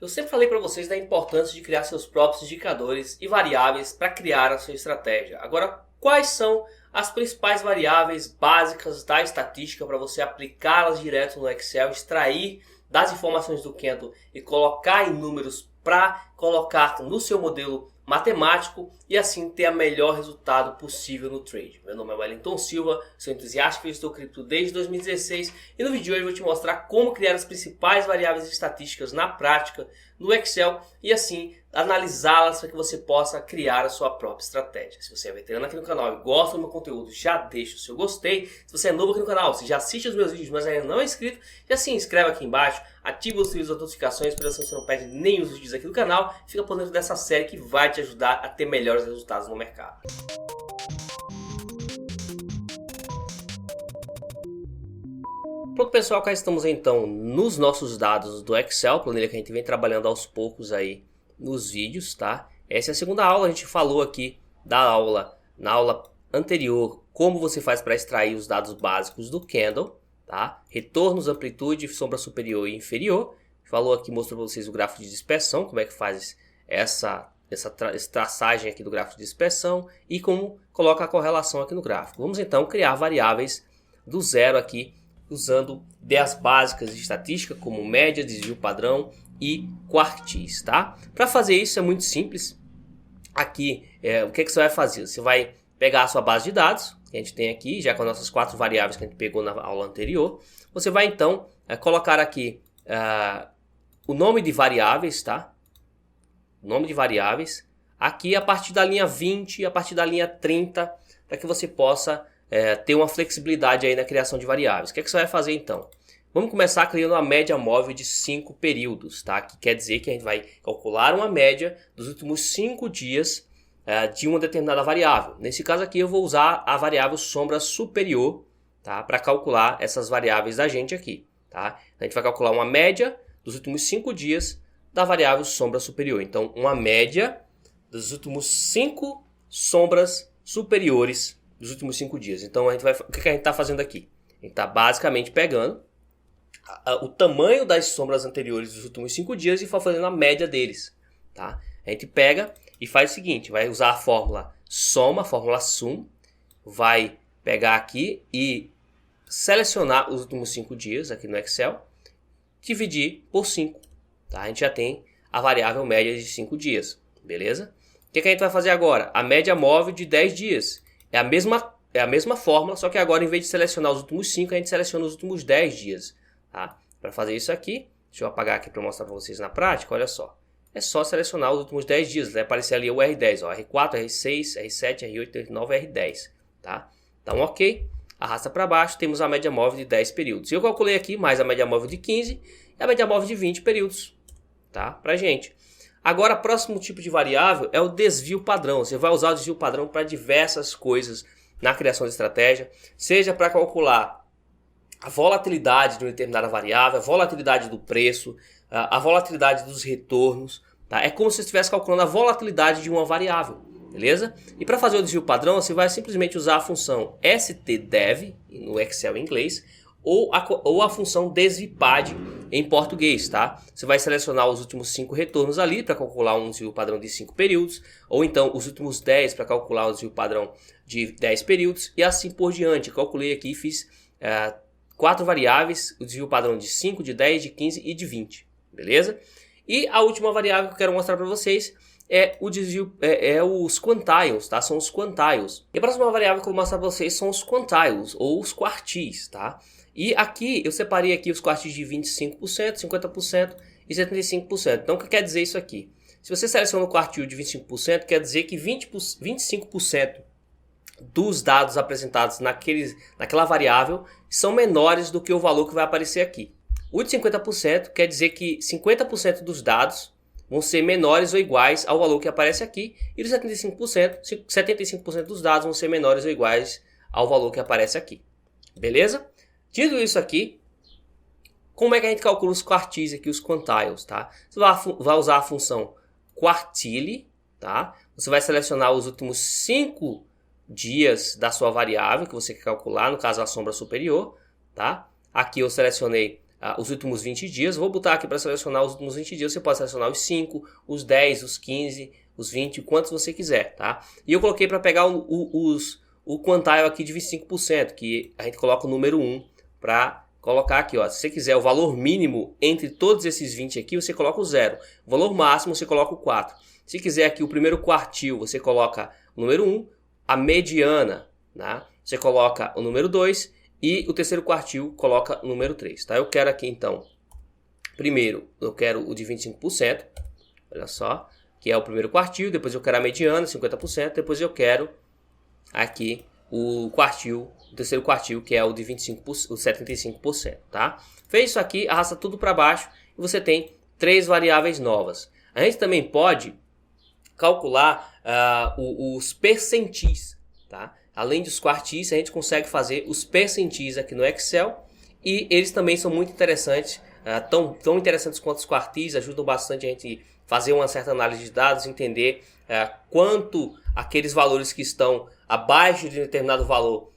Eu sempre falei para vocês da importância de criar seus próprios indicadores e variáveis para criar a sua estratégia. Agora, quais são as principais variáveis básicas da estatística para você aplicá-las direto no Excel, extrair das informações do Candle e colocar em números para colocar no seu modelo matemático e assim ter o melhor resultado possível no trade. Meu nome é Wellington Silva, sou entusiasta de investimento cripto desde 2016 e no vídeo de hoje eu vou te mostrar como criar as principais variáveis estatísticas na prática no Excel e assim analisá-las para que você possa criar a sua própria estratégia. Se você é veterano aqui no canal e gosta do meu conteúdo, já deixa o seu gostei. Se você é novo aqui no canal, se já assiste os meus vídeos, mas ainda não é inscrito, já se inscreve aqui embaixo, ativa os sininhos das notificações para assim você não perde nenhum dos vídeos aqui do canal e fica por dentro dessa série que vai te ajudar a ter melhores resultados no mercado. Pronto, pessoal, cá estamos então nos nossos dados do Excel, planilha que a gente vem trabalhando aos poucos aí nos vídeos, tá? Essa é a segunda aula, a gente falou aqui na aula anterior como você faz para extrair os dados básicos do Candle, tá? Retornos, amplitude, sombra superior e inferior. Falou aqui, mostrou para vocês o gráfico de dispersão, como é que faz essa traçagem aqui do gráfico de dispersão e como coloca a correlação aqui no gráfico. Vamos então criar variáveis do zero aqui, usando ideias básicas de estatística como média, desvio padrão e quartis, tá? Para fazer isso é muito simples. Aqui, o que você vai fazer? Você vai pegar a sua base de dados, que a gente tem aqui, já com as nossas 4 variáveis que a gente pegou na aula anterior. Você vai então colocar aqui o nome de variáveis, tá? O nome de variáveis. Aqui a partir da linha 20, a partir da linha 30, para que você possa ter uma flexibilidade aí na criação de variáveis. O que você vai fazer então? Vamos começar criando uma média móvel de 5 períodos, tá? Que quer dizer que a gente vai calcular uma média dos últimos 5 dias de uma determinada variável. Nesse caso aqui eu vou usar a variável sombra superior, tá? Para calcular essas variáveis da gente aqui, tá? A gente vai calcular uma média dos últimos 5 dias da variável sombra superior. Então, uma média dos últimos 5 sombras superiores dos últimos 5 dias. Então, o que a gente está fazendo aqui? A gente está basicamente pegando o tamanho das sombras anteriores dos últimos 5 dias e fazendo a média deles, tá? A gente pega e faz o seguinte, vai usar a fórmula soma, a fórmula sum, vai pegar aqui e selecionar os últimos 5 dias aqui no Excel, dividir por 5, tá? A gente já tem a variável média de 5 dias, beleza? O que a gente vai fazer agora? A média móvel de 10 dias. É a mesma fórmula, só que agora em vez de selecionar os últimos 5, a gente seleciona os últimos 10 dias. Tá? Para fazer isso aqui, deixa eu apagar aqui para mostrar para vocês na prática, olha só. É só selecionar os últimos 10 dias, vai aparecer ali o R10, ó, R4, R6, R7, R8, R9, R10. Tá? Então ok, arrasta para baixo, temos a média móvel de 10 períodos. Eu calculei aqui mais a média móvel de 15 e a média móvel de 20 períodos. Tá? Pra gente. Agora, o próximo tipo de variável é o desvio padrão. Você vai usar o desvio padrão para diversas coisas na criação de estratégia, seja para calcular a volatilidade de uma determinada variável, a volatilidade do preço, a volatilidade dos retornos. Tá? É como se você estivesse calculando a volatilidade de uma variável, beleza? E para fazer o desvio padrão, você vai simplesmente usar a função stdev, no Excel em inglês, ou a função desvipad em português, tá? Você vai selecionar os últimos 5 retornos ali para calcular um desvio padrão de 5 períodos, ou então os últimos 10 para calcular um desvio padrão de 10 períodos, e assim por diante. Eu calculei aqui e fiz 4 variáveis, o desvio padrão de 5, de 10, de 15 e de 20, beleza? E a última variável que eu quero mostrar para vocês é o desvio, os quantiles, tá? São os quantiles. E a próxima variável que eu vou mostrar para vocês são os quantiles, ou os quartis, tá? E aqui eu separei aqui os quartis de 25%, 50% e 75%. Então o que quer dizer isso aqui? Se você seleciona o quartil de 25%, quer dizer que 25% dos dados apresentados naquela variável são menores do que o valor que vai aparecer aqui. O de 50% quer dizer que 50% dos dados vão ser menores ou iguais ao valor que aparece aqui. E dos 75% dos dados vão ser menores ou iguais ao valor que aparece aqui. Beleza? Dito isso aqui, como é que a gente calcula os quartis aqui, os quantiles, tá? Você vai usar a função quartile, tá? Você vai selecionar os últimos 5 dias da sua variável que você quer calcular, no caso a sombra superior, tá? Aqui eu selecionei os últimos 20 dias. Vou botar aqui para selecionar os últimos 20 dias. Você pode selecionar os 5, os 10, os 15, os 20, quantos você quiser, tá? E eu coloquei para pegar o quantile aqui de 25%, que a gente coloca o número 1 para colocar aqui, ó. Se você quiser o valor mínimo entre todos esses 20 aqui, você coloca o 0. O valor máximo você coloca o 4. Se quiser aqui o primeiro quartil, você coloca o número 1, a mediana, né? Você coloca o número 2 e o terceiro quartil coloca o número 3, tá? Eu quero aqui então, primeiro eu quero o de 25%, olha só, que é o primeiro quartil, depois eu quero a mediana, 50%, depois eu quero aqui o quartil, o terceiro quartil, que é o de 25%, o 75%, tá? Fez isso aqui, arrasta tudo para baixo e você tem 3 variáveis novas. A gente também pode calcular os percentis, tá? Além dos quartis, a gente consegue fazer os percentis aqui no Excel e eles também são muito interessantes, tão interessantes quanto os quartis, ajudam bastante a gente fazer uma certa análise de dados, entender quanto aqueles valores que estão abaixo de determinado valor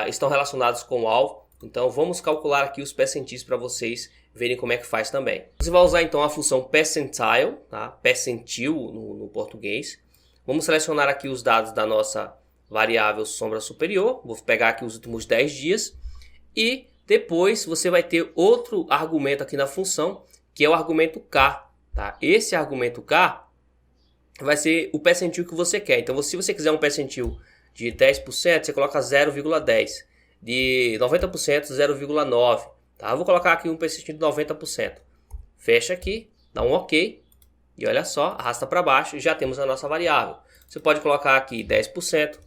estão relacionados com o alvo. Então vamos calcular aqui os percentis para vocês verem como é que faz também. Você vai usar então a função percentile, tá? Percentil no português. Vamos selecionar aqui os dados da nossa variável sombra superior. Vou pegar aqui os últimos 10 dias. E depois você vai ter outro argumento aqui na função, que é o argumento K. Tá? Esse argumento K vai ser o percentil que você quer. Então se você quiser um percentil de 10%, você coloca 0,10. De 90%, 0,9. Tá? Eu vou colocar aqui um percentil de 90%. Fecha aqui, dá um OK. E olha só, arrasta para baixo e já temos a nossa variável. Você pode colocar aqui 10%,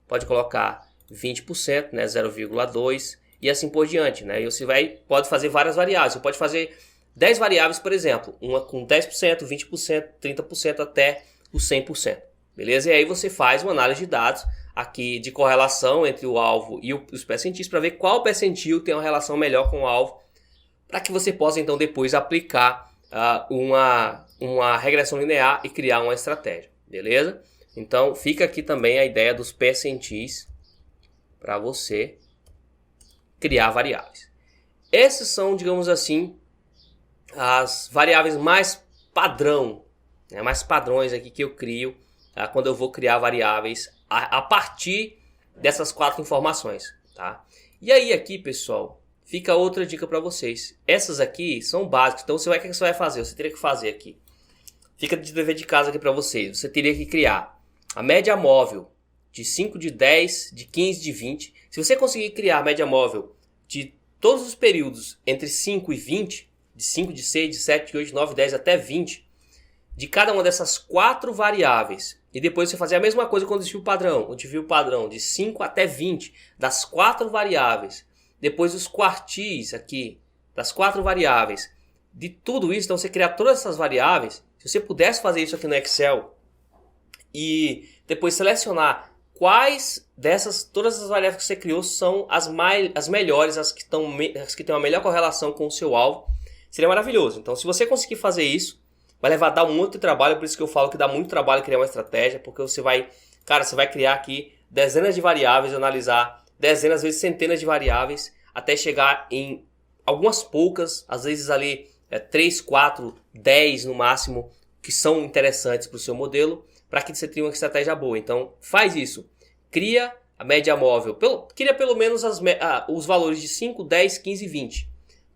pode colocar 20%, né, 0,2 e assim por diante. Né? E você pode fazer várias variáveis. Você pode fazer 10 variáveis, por exemplo. Uma com 10%, 20%, 30% até o 100%. Beleza? E aí você faz uma análise de dados aqui de correlação entre o alvo e os percentis para ver qual percentil tem uma relação melhor com o alvo, para que você possa então depois aplicar uma regressão linear e criar uma estratégia, beleza? Então fica aqui também a ideia dos percentis para você criar variáveis. Essas são, digamos assim, as variáveis mais padrão, né, mais padrões aqui que eu crio quando eu vou criar variáveis a partir dessas 4 informações, tá? E aí aqui, pessoal, fica outra dica para vocês. Essas aqui são básicas, então o que você vai fazer? Você teria que fazer aqui. Fica de dever de casa aqui para vocês. Você teria que criar a média móvel de 5, de 10, de 15, de 20. Se você conseguir criar a média móvel de todos os períodos entre 5 e 20, de 5, de 6, de 7, de 8, de 9, 10 até 20, de cada uma dessas 4 variáveis, e depois você fazer a mesma coisa com o desvio padrão. O desvio padrão de 5 até 20 das 4 variáveis. Depois os quartis aqui das 4 variáveis. De tudo isso, então você criar todas essas variáveis. Se você pudesse fazer isso aqui no Excel e depois selecionar quais todas as variáveis que você criou são as melhores, as que têm uma melhor correlação com o seu alvo, seria maravilhoso. Então se você conseguir fazer isso, vai dar um monte de trabalho, por isso que eu falo que dá muito trabalho criar uma estratégia, porque você vai criar aqui dezenas de variáveis, analisar dezenas, às vezes centenas de variáveis, até chegar em algumas poucas, às vezes ali 3, 4, 10 no máximo, que são interessantes para o seu modelo, para que você tenha uma estratégia boa. Então faz isso, cria a média móvel, cria pelo menos os valores de 5, 10, 15 e 20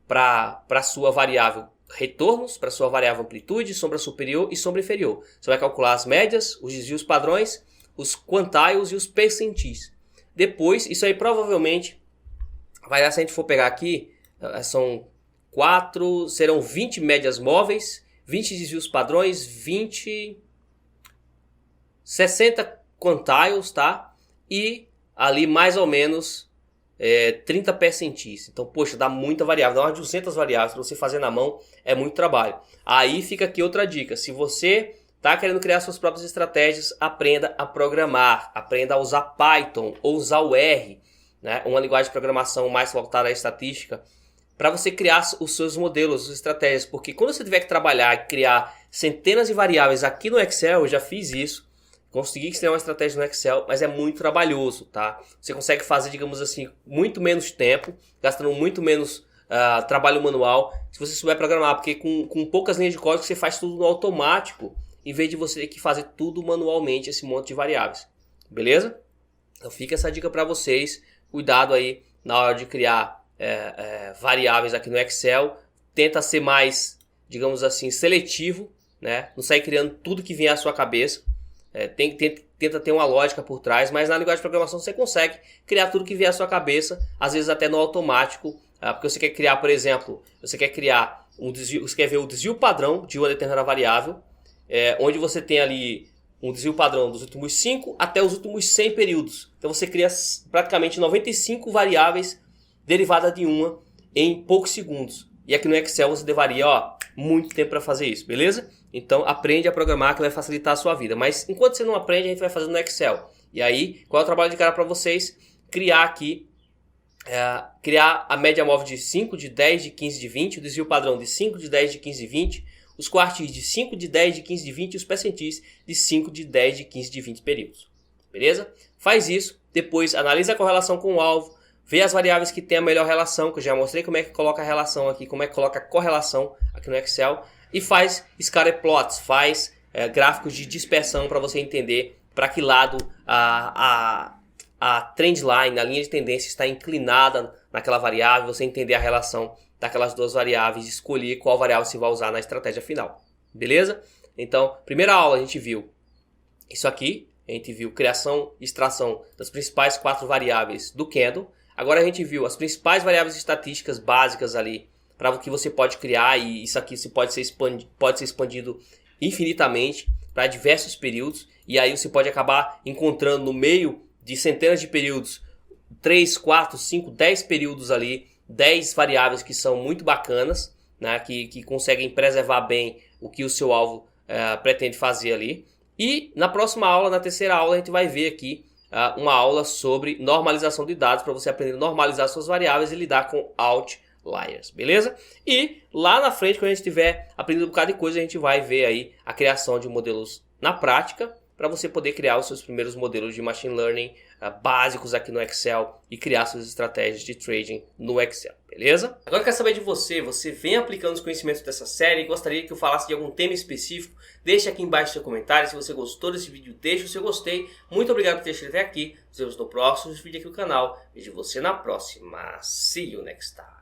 para a sua variável retornos, para sua variável amplitude, sombra superior e sombra inferior. Você vai calcular as médias, os desvios padrões, os quantiles e os percentis. Depois, isso aí provavelmente vai dar, se a gente for pegar aqui, serão 20 médias móveis, 20 desvios padrões, 60 quantiles, tá? E ali mais ou menos 30 percentis. Então, poxa, dá muita variável, dá umas 200 variáveis para você fazer na mão, é muito trabalho. Aí fica aqui outra dica: se você está querendo criar suas próprias estratégias, aprenda a programar, aprenda a usar Python ou usar o R, né? Uma linguagem de programação mais voltada à estatística, para você criar os seus modelos, as suas estratégias. Porque quando você tiver que trabalhar e criar centenas de variáveis aqui no Excel, eu já fiz isso, consegui criar uma estratégia no Excel, mas é muito trabalhoso, tá? Você consegue fazer, digamos assim, muito menos tempo, gastando muito menos trabalho manual, se você souber programar, porque com poucas linhas de código você faz tudo no automático, em vez de você ter que fazer tudo manualmente, esse monte de variáveis. Beleza? Então fica essa dica para vocês. Cuidado aí na hora de criar variáveis aqui no Excel. Tenta ser mais, digamos assim, seletivo, né? Não sair criando tudo que vier à sua cabeça. Tenta ter uma lógica por trás, mas na linguagem de programação você consegue criar tudo que vier à sua cabeça, às vezes até no automático, porque você quer criar, por exemplo, você quer criar um desvio, você quer ver o desvio padrão de uma determinada variável, onde você tem ali um desvio padrão dos últimos 5 até os últimos 100 períodos. Então você cria praticamente 95 variáveis derivadas de uma em poucos segundos. E aqui no Excel você levaria muito tempo para fazer isso, beleza? Então aprende a programar que vai facilitar a sua vida. Mas enquanto você não aprende, a gente vai fazendo no Excel. E aí, qual é o trabalho de cara para vocês? Criar aqui, criar a média móvel de 5, de 10, de 15, de 20, o desvio padrão de 5, de 10, de 15, de 20, os quartis de 5, de 10, de 15, de 20 e os percentis de 5, de 10, de 15, de 20 períodos. Beleza? Faz isso, depois analisa a correlação com o alvo, vê as variáveis que tem a melhor relação, que eu já mostrei como é que coloca a relação aqui, como é que coloca a correlação aqui no Excel, e faz scatterplots, faz gráficos de dispersão para você entender para que lado a trendline, a linha de tendência está inclinada naquela variável, você entender a relação daquelas duas variáveis e escolher qual variável você vai usar na estratégia final. Beleza? Então, primeira aula a gente viu isso aqui, a gente viu criação e extração das principais 4 variáveis do Candle. Agora a gente viu as principais variáveis estatísticas básicas ali para o que você pode criar, e isso aqui pode ser expandido infinitamente para diversos períodos, e aí você pode acabar encontrando no meio de centenas de períodos 3, 4, 5, 10 períodos ali, 10 variáveis que são muito bacanas, né, que conseguem preservar bem o que o seu alvo pretende fazer ali. E na próxima aula, na terceira aula, a gente vai ver aqui uma aula sobre normalização de dados, para você aprender a normalizar suas variáveis e lidar com outliers, beleza? E lá na frente, quando a gente tiver aprendido um bocado de coisa, a gente vai ver aí a criação de modelos na prática, para você poder criar os seus primeiros modelos de machine learning básicos aqui no Excel e criar suas estratégias de trading no Excel, beleza? Agora eu quero saber de você, vem aplicando os conhecimentos dessa série e gostaria que eu falasse de algum tema específico? Deixe aqui embaixo seu comentário. Se você gostou desse vídeo, deixe o seu gostei. Muito obrigado por ter chegado até aqui. Nos vemos no próximo vídeo aqui no canal. Vejo você na próxima. See you next time.